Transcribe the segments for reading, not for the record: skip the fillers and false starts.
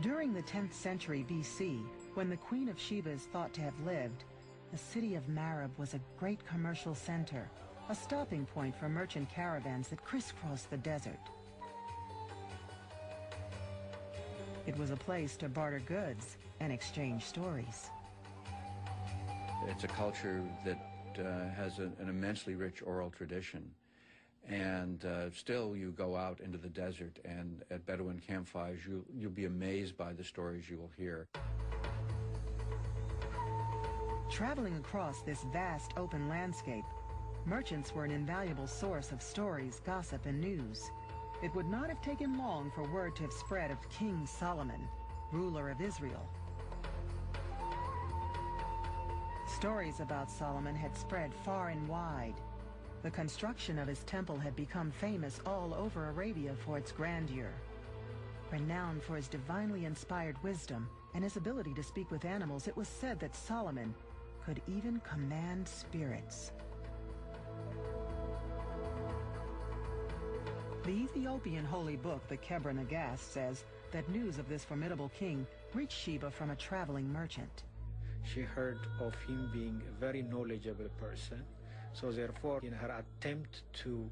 During the 10th century BC, when the Queen of Sheba is thought to have lived, the city of Marib was a great commercial center, a stopping point for merchant caravans that crisscrossed the desert. It was a place to barter goods and exchange stories. It's a culture that has an immensely rich oral tradition. And still you go out into the desert and at Bedouin campfires, you'll be amazed by the stories you will hear. Traveling across this vast open landscape, merchants were an invaluable source of stories, gossip, and news. It would not have taken long for word to have spread of King Solomon, ruler of Israel. Stories about Solomon had spread far and wide. The construction of his temple had become famous all over Arabia for its grandeur. Renowned for his divinely inspired wisdom and his ability to speak with animals, it was said that Solomon could even command spirits. The Ethiopian holy book, the Kebra Nagast, says that news of this formidable king reached Sheba from a traveling merchant. She heard of him being a very knowledgeable person, so therefore in her attempt to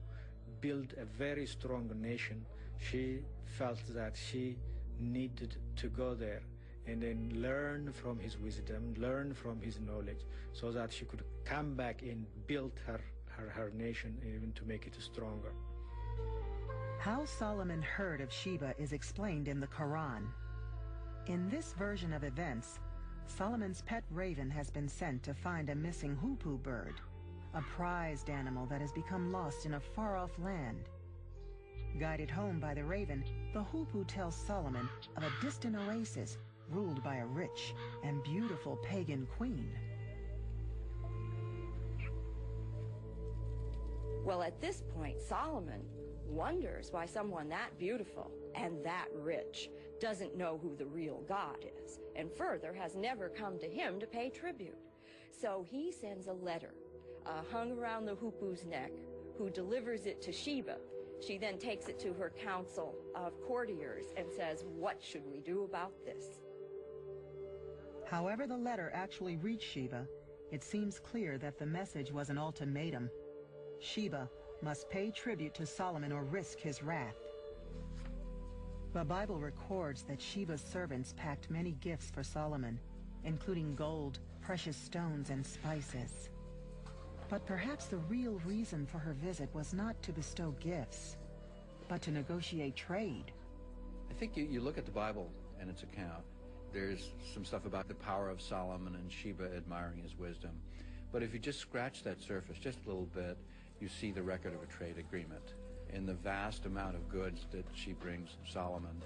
build a very strong nation, she felt that she needed to go there and then learn from his wisdom, learn from his knowledge, so that she could come back and build her nation, even to make it stronger. How Solomon heard of Sheba is explained in the Quran. In this version of events, Solomon's pet raven has been sent to find a missing hoopoe bird, a prized animal that has become lost in a far-off land. Guided home by the raven, the hoopoe tells Solomon of a distant oasis ruled by a rich and beautiful pagan queen. Well, at this point, Solomon wonders why someone that beautiful and that rich doesn't know who the real God is, and further has never come to him to pay tribute. So he sends a letter hung around the hoopoe's neck, who delivers it to Sheba. She then takes it to her council of courtiers and says, "What should we do about this?" However the letter actually reached Sheba, it seems clear that the message was an ultimatum. Sheba must pay tribute to Solomon or risk his wrath. The Bible records that Sheba's servants packed many gifts for Solomon, including gold, precious stones, and spices. But perhaps the real reason for her visit was not to bestow gifts, but to negotiate trade. I think you look at the Bible and its account. There's some stuff about the power of Solomon and Sheba admiring his wisdom. But if you just scratch that surface just a little bit, you see the record of a trade agreement and the vast amount of goods that she brings Solomon.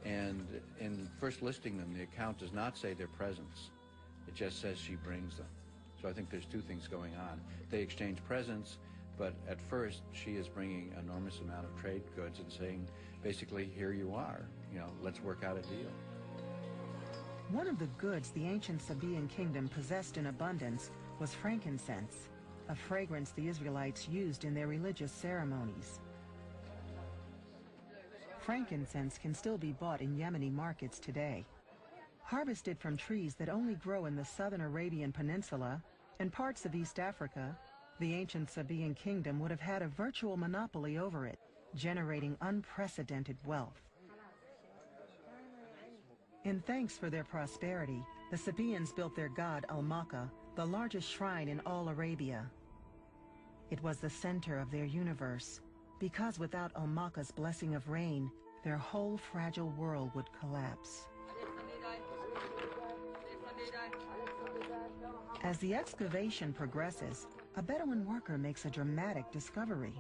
And in first listing them, the account does not say their presents. It just says she brings them. So I think there's two things going on. They exchange presents, but at first she is bringing an enormous amount of trade goods and saying, basically, here you are, let's work out a deal. One of the goods the ancient Sabaean kingdom possessed in abundance was frankincense, a fragrance the Israelites used in their religious ceremonies. Frankincense can still be bought in Yemeni markets today. Harvested from trees that only grow in the southern Arabian Peninsula and parts of East Africa, the ancient Sabaean kingdom would have had a virtual monopoly over it, generating unprecedented wealth. In thanks for their prosperity, the Sabaeans built their god Al-Makka, the largest shrine in all Arabia. It was the center of their universe, because without Al-Makka's blessing of rain, their whole fragile world would collapse. As the excavation progresses, a Bedouin worker makes a dramatic discovery.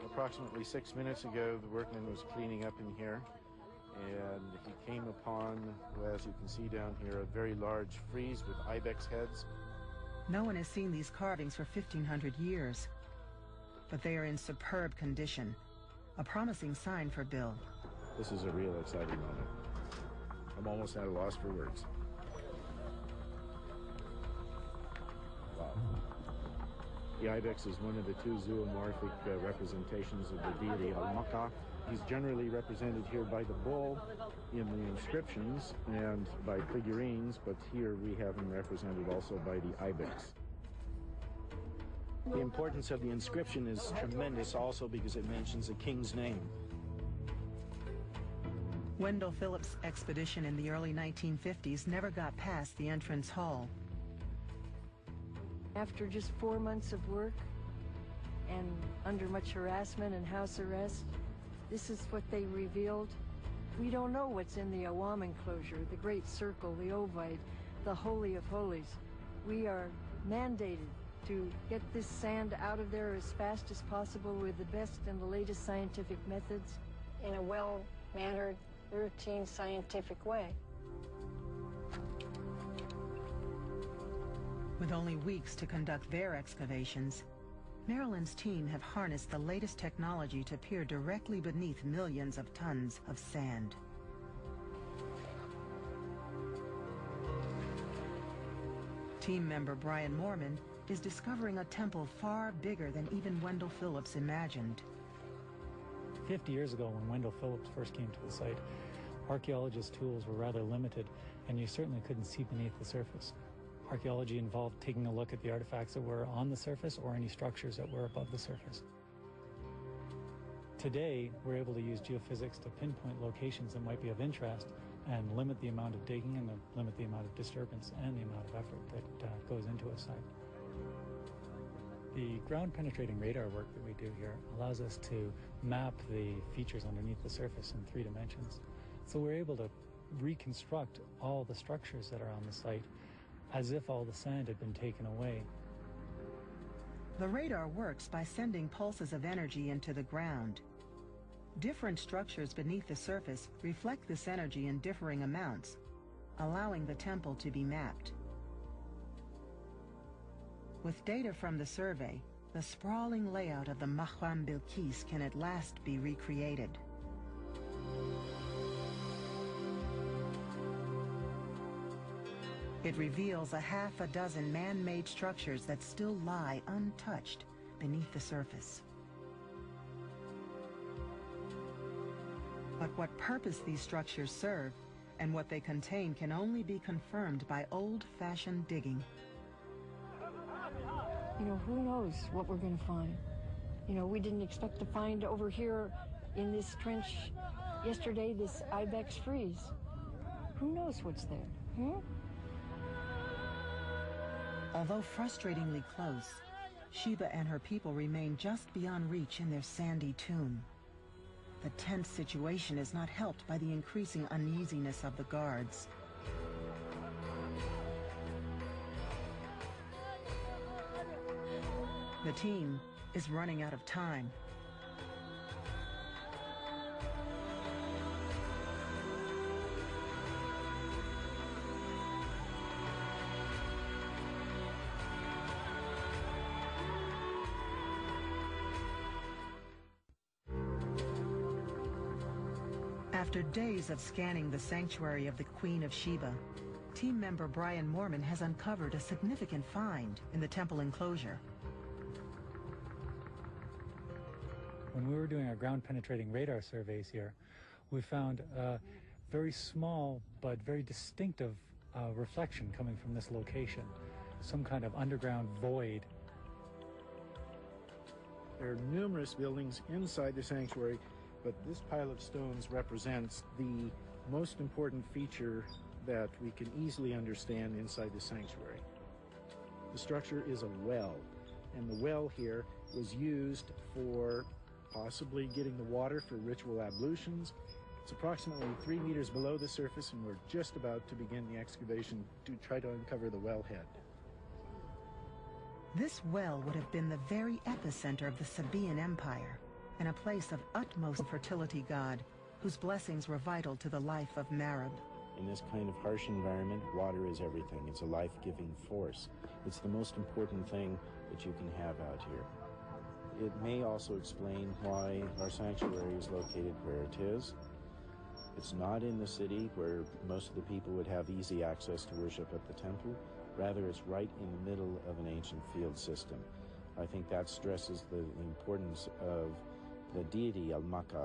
Approximately 6 minutes ago, the workman was cleaning up in here, and he came upon, as you can see down here, a very large frieze with ibex heads. No one has seen these carvings for 1,500 years, but they are in superb condition, a promising sign for Bill. This is a real exciting moment. I'm almost at a loss for words. Wow. The ibex is one of the two zoomorphic representations of the deity Al-Makka, He's generally represented here by the bull in the inscriptions and by figurines, but here we have him represented also by the ibex. The importance of the inscription is tremendous also because it mentions the king's name. Wendell Phillips' expedition in the early 1950s never got past the entrance hall. After just 4 months of work and under much harassment and house arrest, this is what they revealed. We don't know what's in the Awam enclosure, the Great Circle, the Ovide, the Holy of Holies. We are mandated to get this sand out of there as fast as possible with the best and the latest scientific methods in a well-mannered, routine scientific way. With only weeks to conduct their excavations, Maryland's team have harnessed the latest technology to peer directly beneath millions of tons of sand. Team member Brian Moorman is discovering a temple far bigger than even Wendell Phillips imagined. 50 years ago, when Wendell Phillips first came to the site, archaeologists' tools were rather limited, and you certainly couldn't see beneath the surface. Archaeology involved taking a look at the artifacts that were on the surface or any structures that were above the surface. Today, we're able to use geophysics to pinpoint locations that might be of interest and limit the amount of digging and limit the amount of disturbance and the amount of effort that goes into a site. The ground-penetrating radar work that we do here allows us to map the features underneath the surface in 3 dimensions. So we're able to reconstruct all the structures that are on the site as if all the sand had been taken away. The radar works by sending pulses of energy into the ground. Different structures beneath the surface reflect this energy in differing amounts, allowing the temple to be mapped. With data from the survey, the sprawling layout of the Maqam Bilqis can at last be recreated. It reveals a half a dozen man-made structures that still lie untouched beneath the surface. But what purpose these structures serve and what they contain can only be confirmed by old-fashioned digging. You know, who knows what we're going to find? You know, we didn't expect to find over here in this trench yesterday this ibex frieze. Who knows what's there? Although frustratingly close, Sheba and her people remain just beyond reach in their sandy tomb. The tense situation is not helped by the increasing uneasiness of the guards. The team is running out of time. After days of scanning the sanctuary of the Queen of Sheba, team member Brian Moorman has uncovered a significant find in the temple enclosure. When we were doing our ground-penetrating radar surveys here, we found a very small but very distinctive reflection coming from this location, some kind of underground void. There are numerous buildings inside the sanctuary, but this pile of stones represents the most important feature that we can easily understand inside the sanctuary. The structure is a well, and the well here was used for possibly getting the water for ritual ablutions. It's approximately 3 meters below the surface, and we're just about to begin the excavation to try to uncover the wellhead. This well would have been the very epicenter of the Sabaean Empire, and a place of utmost fertility god, whose blessings were vital to the life of Marib. In this kind of harsh environment, water is everything. It's a life-giving force. It's the most important thing that you can have out here. It may also explain why our sanctuary is located where it is. It's not in the city where most of the people would have easy access to worship at the temple. Rather, it's right in the middle of an ancient field system. I think that stresses the importance of the deity Al-Makka.